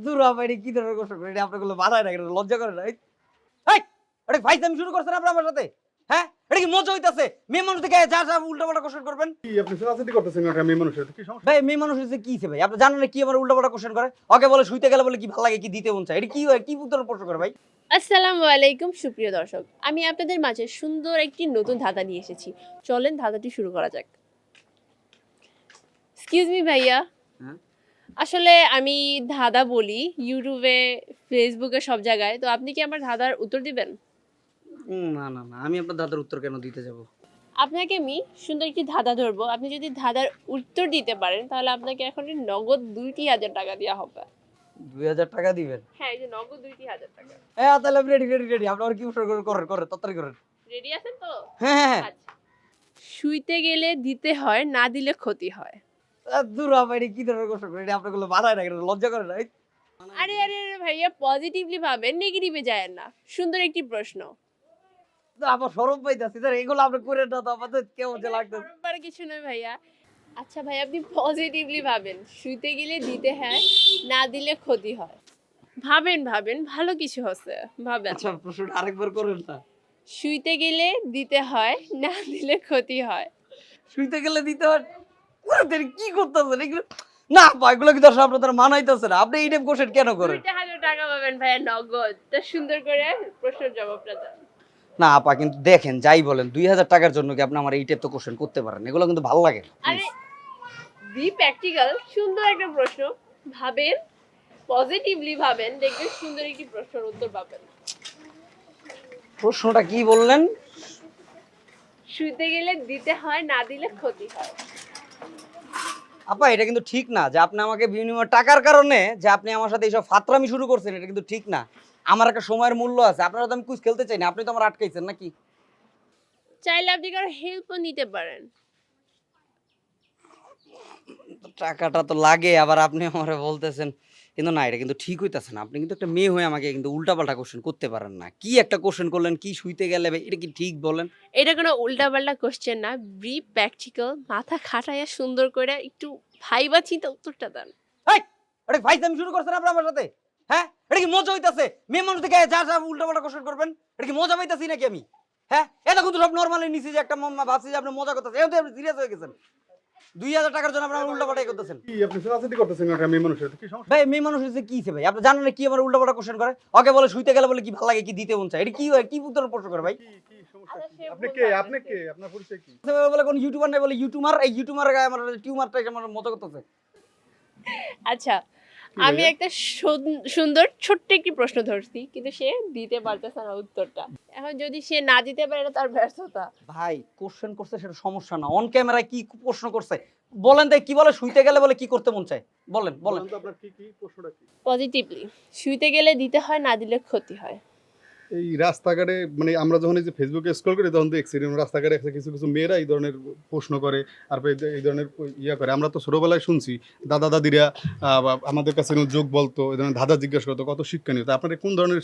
দূরা ভাই কি ধরনের কষ্ট করে এটা আপনাগুলো মাথায় না লজ্জা করে না এই এটা ফাইজলামি শুরু করছেন আপনি আমার সাথে। হ্যাঁ, এটা কি মজা হইতাছে? মেয়ে মানুষ দেখে যা যা উল্টাপাল্টা কোশ্চেন করবেন। কি আপনি রাজনীতি করতেছেন একটা মেয়ে মানুষের কি সমস্যা? ভাই মেয়ে মানুষ হইছে কি হইছে ভাই? আপনি জানেন না কি আমার উল্টাপাল্টা কোশ্চেন করে? ওকে বলে শুইতে গেলে বলে কি ভাল লাগে কি দিতে মন চায়। এটা কি হয়? কি ধরনের প্রশ্ন করে ভাই? আসসালামু আলাইকুম সুপ্রিয় দর্শক, আমি আপনাদের মাঝে সুন্দর একটি নতুন ধাঁধা নিয়ে এসেছি। চলেন ধাঁধাটি শুরু করা যাক। এক্সকিউজ মি ভাইয়া, হ্যাঁ? আসলে আমি ধাঁধা বলি ইউটিউবে, ফেসবুকে, সব জায়গায়। তো আপনি কি আমার ধাঁধার উত্তর দিবেন? না, না, না। আমি আপনার দাদার উত্তর কেন দিতে যাব? আপনাকে আমি সুন্দর একটি ধাঁধা ধরবো, আপনি যদি ধাঁধার উত্তর দিতে পারেন তাহলে আপনাকে এখন নগদ 2,000 টাকা দেওয়া হবে। ২০০০ টাকা দিবেন? হ্যাঁ, এই যে নগদ 2,000 টাকা। হ্যাঁ, তাহলে আমি রেডি। আপনি আর কি প্রশ্ন করেন, তাড়াতাড়ি করেন। রেডি আছেন তো? হ্যাঁ, হ্যাঁ, হ্যাঁ। আচ্ছা, শুইতে গেলে দিতে হয়, না দিলে ক্ষতি হয়। দূরা ভাই কি ধরনের কোশ্চেন করে এটা আপনাগুলো মাথায় না লজ্জা করে না এই? আরে আরে আরে ভাইয়া, পজিটিভলি ভাবেন, নেগেটিভে যায়েন না। সুন্দর একটি প্রশ্ন। আমার শরম পাইতাছি স্যার এগুলো আপনি করেন না তো আমাদের কেমন যে লাগতেছে। বারবার কিছু নয় ভাইয়া। আচ্ছা ভাই, আপনি পজিটিভলি ভাবেন, শুইতে গেলে দিতে হয়, না দিলে ক্ষতি হয়। ভাবেন ভাবেন, ভালো কিছু হচ্ছে, ভাবেন। আচ্ছা প্রশ্নটা আরেকবার করেন না। শুইতে গেলে দিতে হয়, না দিলে ক্ষতি হয়। শুইতে গেলে দিতে হয়। ওদের কি করতেছেন এগুলো? না ভাই এগুলো কি দর্শক আপনাদের মানাইতেছে না। আপনি এই টাইপ কোশ্চেন কেন করেন? 2,000 টাকা পাবেন ভাইয়া নগদ। তো সুন্দর করে প্রশ্নের জবাবটা দেন। না আপা কিন্তু দেখেন যাই বলেন ২০০০ টাকার জন্য কি আপনি আমার এই টাইপ তো কোশ্চেন করতে পারেন। এগুলো কিন্তু ভালো লাগে না। আরে বি প্র্যাকটিক্যাল, সুন্দর একটা প্রশ্ন। ভাবেন, পজিটিভলি ভাবেন, দেখবেন সুন্দর একটি প্রশ্নের উত্তর পাবেন। প্রশ্নটা কি বললেন? শুইতে গেলে দিতে হয়, না দিলে ক্ষতি হয়। আপা এটা কিন্তু ঠিক না যে আপনি আমাকে বিনিময় টাকার কারণে যে আপনি আমার সাথে এইসব ফাতরামি শুরু করছেন এটা কিন্তু ঠিক না। আমার একটা সময়ের মূল্য আছে। আপনারা তো আমি কুইজ খেলতে চাই না। আপনি তো আমার আটকাইছেন নাকি? চাইলে আপনি কারো হেল্পও নিতে পারেন। টাকাটা তো লাগে আবার আপনি আমারে বলতেছেন। কিন্তু না এটা কিন্তু ঠিক হইতাছে না। আপনি কিন্তু একটা মেয়ে হয়ে আমাকে কিন্তু উল্টাপাল্টা কোশ্চেন করতে পারেন না। কি একটা কোশ্চেন করলেন, কি শুইতে গেলে ভাই এটা কি ঠিক বলেন? এটা কোনো উল্টাপাল্টা কোশ্চেন না, বি প্র্যাকটিক্যাল। মাথা খাটাইয়া সুন্দর করে একটু ভাইবা চিন্তা উত্তরটা দেন। এই এটা ফাইজলামি শুরু করছেন আপনি আমার সাথে? হ্যাঁ? এটা কি মজা হইতাছে? মেয়ে মানুষ দেখে যা যা উল্টাপাল্টা কোশ্চেন করবেন। এটা কি মজা পাইতাছি নাকি আমি? হ্যাঁ? এতক্ষণ তো সব নরমালি নিছি যে একটা ভাবছি যে আপনি মজা করতেছেন। এখন তো আপনি সিরিয়াস হয়ে গেছেন। ২০০০ টাকার জন্য আপনি আমার উল্টাপাল্টাই করতেছেন। কি আপনি রাজনীতি করতেছেন একটা মেয়ে মানুষের কি সমস্যা? ভাই মেয়ে মানুষ হইছে কি হইছে ভাই? আপনি জানেন না কি আমার উল্টাপাল্টা কোশ্চেন করে? ওকে বলে শুইতে গেলে বলে কি ভাল লাগে কি দিতে মন চায়। এটা কি হয়? কি ধরনের প্রশ্ন করে ভাই? কি সমস্যা আচ্ছা, কি? সে আপনি ভুল কে? ভাবতেছে। আপনি কে? আপনার পরিচয় কি? বলে কোন ইউটিউবার নাই বলে ইউটিউবার এই ইউটিউবার গায়ে আমার টিউমারটা আমার মজা করতেছে। আচ্ছা, কি আমি ভাইয়া? একটা সুন্দর ছোট্ট একটি প্রশ্ন ধরছি, কিন্তু সে দিতে পারতেছে না উত্তরটা। এখন যদি সে না দিতে পারে, এটা তার ব্যর্থতা। ভাই কোশ্চেন করছে সেটা সমস্যা না। অন ক্যামেরায় কি প্রশ্ন করছে? বলেন তাই কি বলে শুইতে গেলে বলে কি করতে মন চায়? বলেন। বলেন তো আপনার কি প্রশ্নটা কি? পজিটিভলি, শুইতে গেলে দিতে হয়, না দিলে ক্ষতি হয়। এই রাস্তাঘাটে মানে আমরা যখন এই যে ফেসবুকে স্ক্রল করি তখন দেখছি এরকম রাস্তাঘাটে একটা কিছু কিছু মেয়েরা এই ধরনের প্রশ্ন করে আর এই ধরনের ইয়া করে। আমরা তো ছোটবেলায় শুনছি দাদা দাদিরা বা আমাদের কাছে এরকম যোগ বলতো, এই ধরনের ধাঁধা জিজ্ঞাসা করতো, কত শিক্ষণীয়। তা আপনারা কোন ধরনের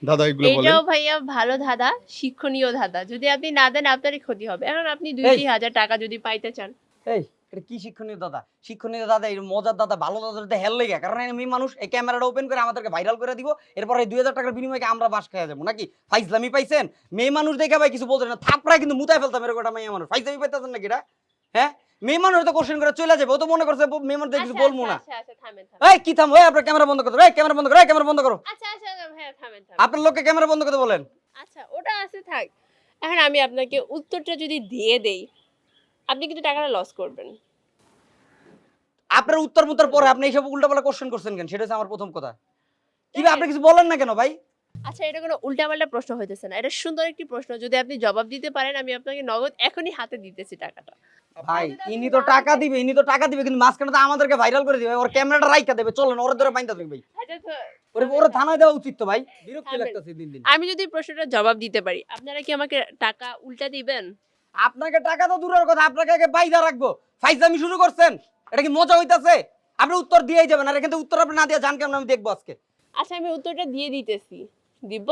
ধাঁধা এগুলো বলেন? এটাও ভাইয়া ভালো ধাঁধা, শিক্ষণীয় ধাঁধা। যদি আপনি না দেন আপনারই ক্ষতি হবে। এখন আপনি এই 2,000 টাকা যদি পাইতে চান। এই এটা কি শিক্ষণীয় দাদা? শিক্ষণীয় দাদা এই মজার দাদা ভালো দাদাটা হেল লেগে কারণ এই মেয়ে মানুষ এই ক্যামেরাটা ওপেন করে আমাদেরকে ভাইরাল করে দিব। এরপর এই ২০০০ টাকার বিনিময়ে আমরা বাস খেয়ে যাবো নাকি? ফাইজলামি পাইছেন? মেয়ে মানুষ দেখে ভাই কিছু বলতেন না। থাপড়ায় কিন্তু মুতায় ফেলতাম এরকম একটা মেয়ে মানুষ। ফাইজলামি পাইতেছেন নাকি এটা? হ্যাঁ? মেয়ে মানুষ তো কোশ্চেন করে চলে যাবে। ও তো মনে করছে মেয়ে মানুষ কিছু আচ্ছা বলবো আচ্ছা না। আচ্ছা আচ্ছা, থামেন থামেন। এই কি থামো? এই আপনার ক্যামেরা বন্ধ করো। এই ক্যামেরা বন্ধ করো। এই ক্যামেরা বন্ধ করো। আচ্ছা আচ্ছা আচ্ছা, ভাইয়া থামেন থামেন। আপনার লোককে ক্যামেরা বন্ধ করতে বলেন। আচ্ছা, ওটা আছে থাক। এখন আমি আপনাকে উত্তরটা যদি দিয়ে দেই, আপনি কিন্তু টাকাটা লস করবেন। আপনার উত্তর মুত্তর পরে আপনি এইসব উল্টাপাল্টা কোশ্চেন করছেন কেন? সেটা হচ্ছে আমার প্রথম কথা। কি ভাই দেখেন, আপনি কিছু বলেন না কেন ভাই? আচ্ছা এটা কোনো উল্টাপাল্টা প্রশ্ন হইতেছে না। এটা সুন্দর একটি প্রশ্ন। যদি আপনি জবাব দিতে পারেন, আমি আপনাকে নগদ এখনই হাতে দিতেছি টাকাটা। ভাই ইনি তো টাকা দিবে কিন্তু মাঝখানে তো আমাদেরকে ভাইরাল করে দিবে। ওর ক্যামেরাটা রাইখা দেবে। চলেন ওরে ধরে বাইন্ধা দেবে ভাই। আচ্ছা তো ওরে থানায় দেওয়া উচিত তো ভাই। বিরক্তি থামেন। লাগতাছে দিন, দিন। আমি যদি প্রশ্নটার জবাব দিতে পারি, আপনারা কি আমাকে টাকা উল্টা দিবেন? আপনাকে টাকা তো দূরের কথা, আপনাকে আগে বাইধা রাখবো। ফাইজলামি শুরু করছেন। এটা কি মজা হইতাছে? আপনি উত্তর দিয়েই যাবেন। আর কিন্তু উত্তর আপনি না দিয়ে জান কেমন আমি দেখবো আজকে। আচ্ছা, আমি উত্তরটা দিয়ে দিতেছি। দিব?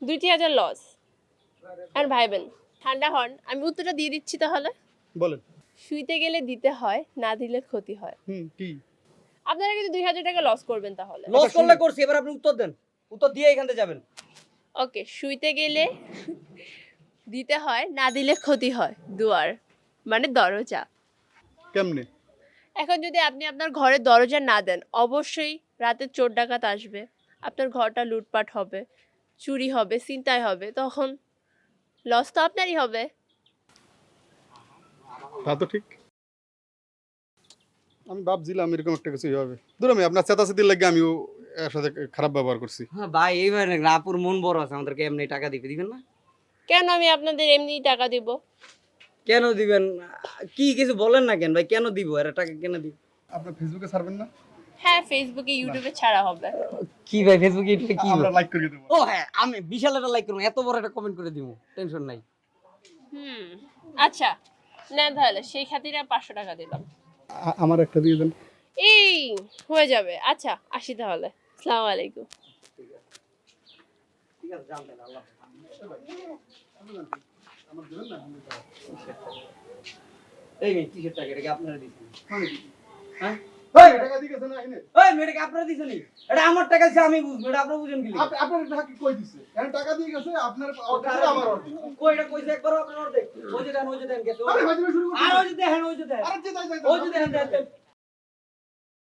2,000 লস। আর ভাইবেন, ঠান্ডা হন। আমি উত্তরটা দিয়ে দিচ্ছি তাহলে। বলেন। শুইতে গেলে দিতে হয়, না দিলে ক্ষতি হয়। কি? আপনারা কিন্তু 2000 টাকা লস করবেন তাহলে। লস করলে করছি, এবার আপনি উত্তর দেন, উত্তর দিয়ে এখান থেকে যাবেন। ওকে, শুইতে গেলে দিতে হয়, না দিলে ক্ষতি হয়। দুয়ার মানে দরজা। কেমনে? এখন যদি আপনি আপনার ঘরের দরজা না দেন, অবশ্যই রাতে চোর ডাকাত আসবে, আপনার ঘরটা লুটপাট হবে, চুরি হবে, ছিনতাই হবে, তখন লস তো আপনারই হবে। তা তো ঠিক। আমি ভাবছিলাম এরকম একটা কিছু হবে। দূর আমি আপনার চেতাচেতির লাগে আমিও এর সাথে খারাপ ব্যবহার করছি। হ্যাঁ ভাই, এইবার না, আপুর মন বড় আছে, আমাদেরকে এমনি টাকা দিবেন না? কেন আমি আপনাদের এমনি টাকা দিব? কেন দিবেন? কি কিছু বলেন না কেন ভাই, কেন দিব? এর টাকা কেন দিব? আপনার ফেসবুকে ছাড়বেন না? হ্যাঁ, ফেসবুকে ইউটিউবে ছাড়া হবে। কি ভাই, ফেসবুকে ইউটিউবে কি? আমরা লাইক করে দেব। ও হ্যাঁ, আমি বিশাল একটা লাইক করবো, এত বড় একটা কমেন্ট করে দিব, টেনশন নাই। আচ্ছা, নেন তাহলে, সেই খাতিরে 500 টাকা দিলাম। আমার একটা দিয়ে দেন। এই হয়ে যাবে। আচ্ছা, আসি তাহলে। আসসালামু আলাইকুম। ঠিক আছে, জানতেন আল্লাহ। এই মেয়ে টি-শার্ট টাকা এটা কি আপনারা দিছেন? হ্যাঁ এই টাকা দিয়ে গেছেন না এখানে? এই মেয়ে, এটা কি আপনারা দিছেন? এটা আমার টাকা আছে, আমি বুঝবো, এটা আপনারা বুঝেন কি লিখে? আপনার টাকা কি কই দিছে? এখন টাকা দিয়ে গেছে আপনার অর্ডার আমার অর্ডার। কই এটা কইছে একবার আপনারা অর্ধেক। ওই যে দেন গেছে। আরে ভাই শুরু করুন। আর ওই যে দেখেন, ওই যে দেখেন, আরে যে যাই যাই। ওই যে দেখেন।